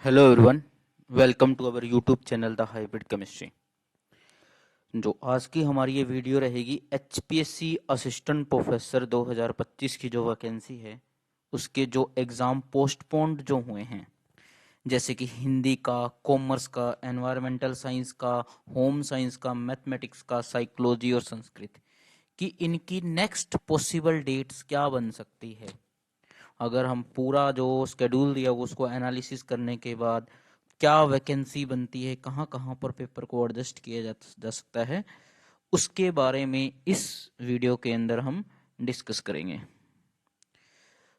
Hello everyone, welcome to our YouTube channel the hybrid chemistry. जो आज की हमारी ये वीडियो रहेगी एचपीएससी असिस्टेंट प्रोफेसर 2025 की जो वैकेंसी है उसके जो एग्ज़ाम पोस्टपोन्ड जो हुए हैं, जैसे कि हिंदी का, कॉमर्स का, एनवायरमेंटल साइंस का, होम साइंस का, मैथमेटिक्स का, साइकोलॉजी और संस्कृत की, इनकी नेक्स्ट पॉसिबल डेट्स क्या बन सकती है। अगर हम पूरा जो स्केड्यूल दिया वो उसको एनालिसिस करने के बाद क्या वैकेंसी बनती है, कहाँ कहाँ पर पेपर को एडजस्ट किया जा सकता है, उसके बारे में इस वीडियो के अंदर हम डिस्कस करेंगे।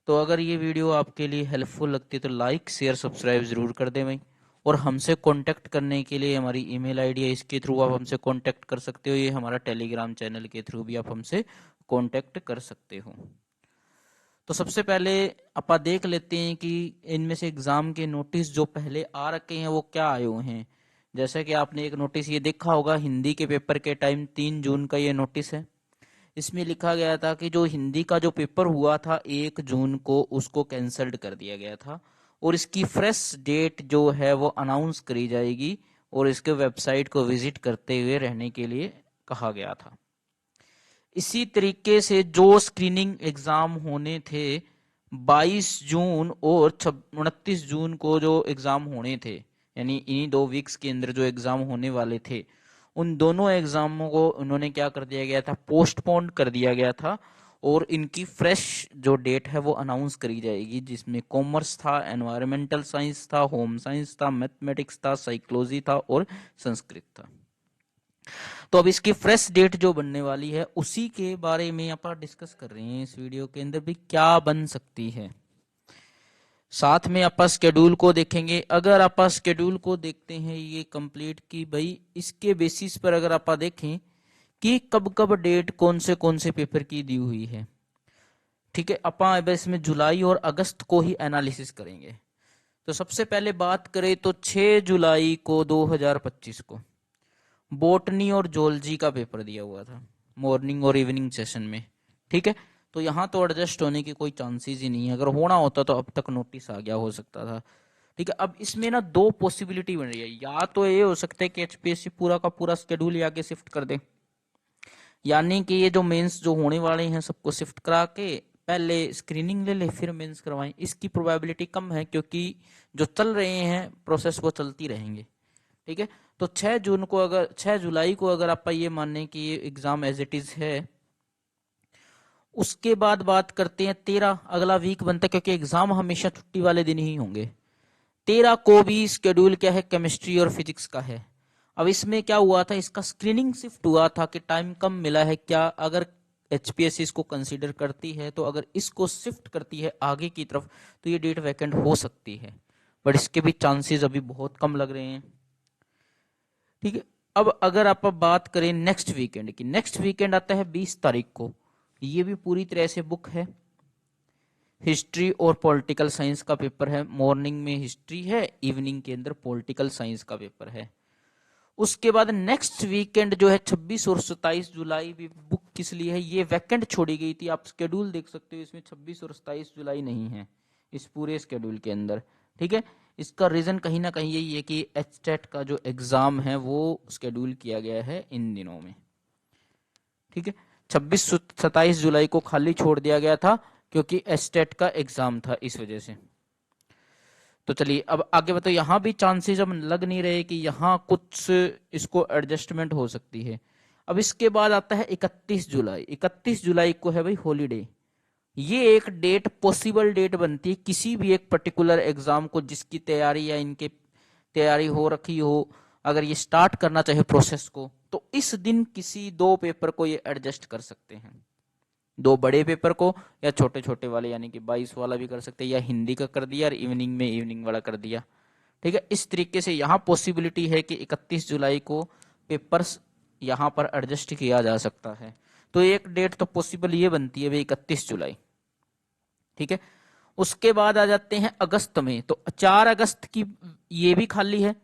तो अगर ये वीडियो आपके लिए हेल्पफुल लगती है तो लाइक शेयर सब्सक्राइब ज़रूर कर दें भाई। और हमसे कांटेक्ट करने के लिए हमारी ईमेल आईडी है, इसके थ्रू आप हमसे कांटेक्ट कर सकते हो। ये हमारा टेलीग्राम चैनल के थ्रू भी आप हमसे कांटेक्ट कर सकते हो। तो सबसे पहले अपा देख लेते हैं कि इनमें से एग्जाम के नोटिस जो पहले आ रखे हैं वो क्या आए हुए हैं। जैसा कि आपने एक नोटिस ये देखा होगा, हिंदी के पेपर के टाइम 3 जून का ये नोटिस है। इसमें लिखा गया था कि जो हिंदी का जो पेपर हुआ था 1 जून को, उसको कैंसल्ड कर दिया गया था और इसकी फ्रेश डेट जो है वो अनाउंस करी जाएगी और इसके वेबसाइट को विजिट करते हुए रहने के लिए कहा गया था। इसी तरीके से जो स्क्रीनिंग एग्जाम होने थे 22 जून और 29 जून को जो एग्जाम होने थे, यानी इन्हीं 2 वीक्स के अंदर जो एग्जाम होने वाले थे, उन दोनों एग्जामों को उन्होंने क्या कर दिया गया था, पोस्टपोन कर दिया गया था और इनकी फ्रेश जो डेट है वो अनाउंस करी जाएगी, जिसमें कॉमर्स था, एनवायरमेंटल साइंस था, होम साइंस था, मैथमेटिक्स था, साइकोलॉजी था और संस्कृत था। तो अब इसकी फ्रेश डेट जो बनने वाली है उसी के बारे में अपन डिस्कस कर रहे हैं इस वीडियो के अंदर भी, क्या बन सकती है। साथ में अपन स्केड्यूल को देखेंगे। अगर अपन स्केड्यूल को देखते हैं ये कंप्लीट की भाई, इसके बेसिस पर अगर अपन देखें कि कब कब डेट कौन से पेपर की दी हुई है, ठीक है। अपन अब इसमें जुलाई और अगस्त को ही एनालिसिस करेंगे। तो सबसे पहले बात करें तो 6 जुलाई को 2025 को बोटनी और जोलॉजी का पेपर दिया हुआ था, मॉर्निंग और इवनिंग सेशन में, ठीक है। तो यहाँ तो एडजस्ट होने की कोई चांसेस ही नहीं है, अगर होना होता तो अब तक नोटिस आ गया हो सकता था, ठीक है। अब इसमें ना दो पॉसिबिलिटी बन रही है, या तो ये हो सकता है कि एचपीएससी पूरा का पूरा स्केड्यूल ही आगे शिफ्ट कर दे, यानी कि ये जो मेंस जो होने वाले हैं सबको शिफ्ट करा के पहले स्क्रीनिंग ले ले फिर मेंस करवाएं। इसकी प्रोबेबिलिटी कम है क्योंकि जो चल रहे हैं प्रोसेस वो चलती रहेंगे, ठीक है। तो 6 जुलाई को अगर आप ये माने कि ये एग्जाम एज इट इज है, उसके बाद बात करते हैं 13, अगला वीक बनता है क्योंकि एग्जाम हमेशा छुट्टी वाले दिन ही होंगे। 13 को भी स्केड्यूल क्या है, केमिस्ट्री और फिजिक्स का है। अब इसमें क्या हुआ था, इसका स्क्रीनिंग शिफ्ट हुआ था कि टाइम कम मिला है क्या, अगर एचपीएससी इसको कंसीडर करती है तो अगर इसको शिफ्ट करती है आगे की तरफ तो ये डेट वैकेंट हो सकती है, बट इसके भी चांसेस अभी बहुत कम लग रहे हैं, ठीक है। अब अगर आप बात करें नेक्स्ट वीकेंड की, नेक्स्ट वीकेंड आता है 20 तारीख को। ये भी पूरी तरह से बुक है, हिस्ट्री और पॉलिटिकल साइंस का पेपर है। मॉर्निंग में हिस्ट्री है, इवनिंग के अंदर पॉलिटिकल साइंस का पेपर है। उसके बाद नेक्स्ट वीकेंड जो है 26 और 27 जुलाई भी बुक किस लिए है, ये वैकेंट छोड़ी गई थी। आप स्केड्यूल देख सकते हो, इसमें 26 और 27 जुलाई नहीं है इस पूरे स्केड्यूल के अंदर, ठीक है। इसका रीजन कहीं ना कहीं यही है कि एचटेट का जो एग्जाम है वो स्केड्यूल किया गया है इन दिनों में, ठीक है। 26 27 जुलाई को खाली छोड़ दिया गया था क्योंकि एचटेट का एग्जाम था, इस वजह से। तो चलिए अब आगे बताओ, यहां भी चांसेस अब लग नहीं रहे कि यहाँ कुछ इसको एडजस्टमेंट हो सकती है। अब इसके बाद आता है 31 जुलाई। 31 जुलाई को है भाई हॉलीडे। ये एक डेट पॉसिबल डेट बनती है किसी भी एक पर्टिकुलर एग्जाम को जिसकी तैयारी या इनके तैयारी हो रखी हो, अगर ये स्टार्ट करना चाहे प्रोसेस को तो इस दिन किसी दो पेपर को ये एडजस्ट कर सकते हैं, दो बड़े पेपर को या छोटे छोटे वाले, यानी कि 22 वाला भी कर सकते हैं या हिंदी का कर दिया और इवनिंग में इवनिंग वाला कर दिया, ठीक है। इस तरीके से यहाँ पॉसिबिलिटी है कि 31 जुलाई को पेपर्स यहाँ पर एडजस्ट किया जा सकता है। तो एक डेट तो पॉसिबल ये बनती है भाई 31 जुलाई, ठीक है। उसके बाद आ जाते हैं अगस्त में, तो 4 अगस्त की ये भी खाली है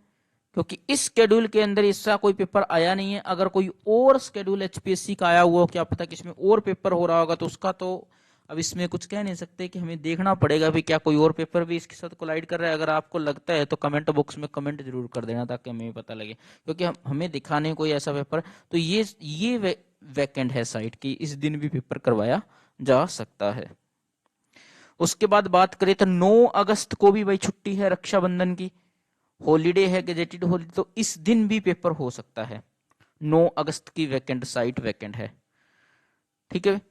क्योंकि इस शेड्यूल के अंदर इसका कोई पेपर आया नहीं है। अगर कोई और शेड्यूल एचपीएससी का आया हुआ हो, क्या पता किसमें और पेपर हो रहा होगा, तो उसका तो अब इसमें कुछ कह नहीं सकते कि हमें देखना पड़ेगा भी क्या कोई और पेपर भी इसके साथ कोलाइड कर रहा है। अगर आपको लगता है तो कमेंट बॉक्स में कमेंट जरूर कर देना ताकि हमें पता लगे, क्योंकि हमें दिखाने कोई ऐसा पेपर, तो ये वैकेंट है साइट की, इस दिन भी पेपर करवाया जा सकता है। उसके बाद बात करें तो 9 अगस्त को भी भाई छुट्टी है, रक्षाबंधन की हॉलीडे है, गेजेटेड हॉलीडे, तो इस दिन भी पेपर हो सकता है। 9 अगस्त की वैकेंट साइट वैकेंट है, ठीक है।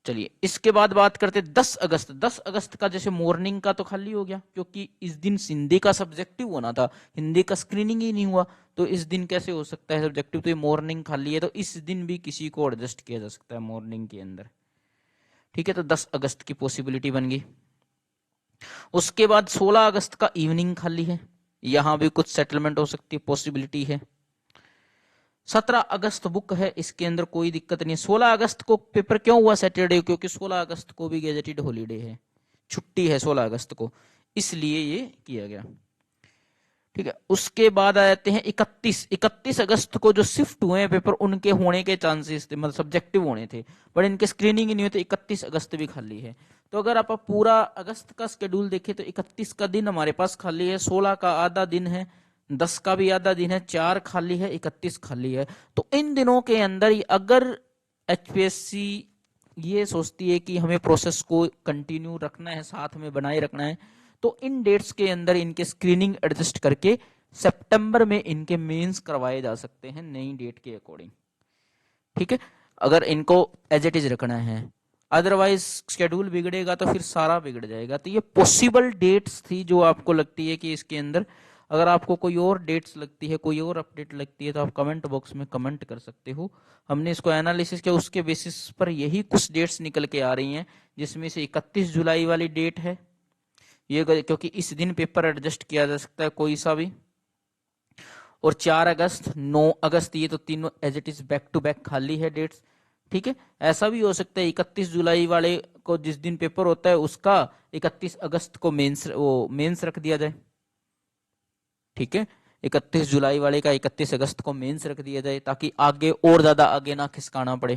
चलिए इसके बाद बात करते 10 अगस्त। 10 अगस्त का जैसे मॉर्निंग का तो खाली हो गया, क्योंकि इस दिन हिंदी का सब्जेक्टिव होना था, हिंदी का स्क्रीनिंग ही नहीं हुआ, तो इस दिन कैसे हो सकता है सब्जेक्टिव, तो ये मॉर्निंग खाली है, तो इस दिन भी किसी को एडजस्ट किया जा सकता है मॉर्निंग के अंदर, ठीक है। तो 10 अगस्त की पॉसिबिलिटी बन गई। उसके बाद 16 अगस्त का इवनिंग खाली है, यहां भी कुछ सेटलमेंट हो सकती है, पॉसिबिलिटी है। 17 अगस्त बुक है, इसके अंदर कोई दिक्कत नहीं है। 16 अगस्त को पेपर क्यों हुआ सैटरडे, क्योंकि 16 अगस्त को भी गैजेटेड हॉलीडे है, छुट्टी है 16 अगस्त को, इसलिए ये किया गया, ठीक है। उसके बाद आ जाते हैं 31 अगस्त को जो शिफ्ट हुए हैं पेपर, उनके होने के चांसेस थे, मतलब सब्जेक्टिव होने थे, बट इनके स्क्रीनिंग ही नहीं हुई, तो 31 अगस्त भी खाली है। तो अगर आप पूरा अगस्त का शेड्यूल देखें तो 31 का दिन हमारे पास खाली है, 16 का आधा दिन है, 10 का भी आधा दिन है, 4 खाली है, 31 खाली है। तो इन दिनों के अंदर अगर एचपीएससी ये सोचती है कि हमें प्रोसेस को कंटिन्यू रखना है, साथ में बनाए रखना है, तो इन डेट्स के अंदर इनके स्क्रीनिंग एडजस्ट करके सितंबर में इनके मेंस करवाए जा सकते हैं नई डेट के अकॉर्डिंग, ठीक है, अगर इनको एज इट इज रखना है। अदरवाइज शेड्यूल बिगड़ेगा तो फिर सारा बिगड़ जाएगा। तो ये पॉसिबल डेट्स थी जो आपको लगती है कि इसके अंदर, अगर आपको कोई और डेट्स लगती है, कोई और अपडेट लगती है, तो आप कमेंट बॉक्स में कमेंट कर सकते हो। हमने इसको एनालिसिस किया, उसके बेसिस पर यही कुछ डेट्स निकल के आ रही हैं, जिसमें से 31 जुलाई वाली डेट है ये, क्योंकि इस दिन पेपर एडजस्ट किया जा सकता है कोई सा भी, और 4 अगस्त 9 अगस्त, ये तो तीनों as it is back to back खाली है डेट्स, ठीक है। ऐसा भी हो सकता है 31 जुलाई वाले को जिस दिन पेपर होता है उसका 31 अगस्त को मेंस रख दिया जाए, ठीक है। 31 जुलाई वाले का 31 अगस्त को मेंस रख दिया जाए, ताकि आगे और ज्यादा आगे ना खिसकाना पड़े,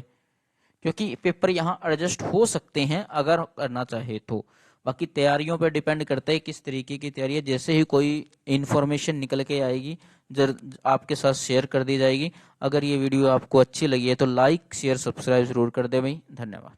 क्योंकि पेपर यहाँ एडजस्ट हो सकते हैं अगर करना चाहे तो। बाकी तैयारियों पर डिपेंड करता है किस तरीके की तैयारी है, जैसे ही कोई इन्फॉर्मेशन निकल के आएगी आपके साथ शेयर कर दी जाएगी। अगर ये वीडियो आपको अच्छी लगी है तो लाइक शेयर सब्सक्राइब जरूर कर दे भाई, धन्यवाद।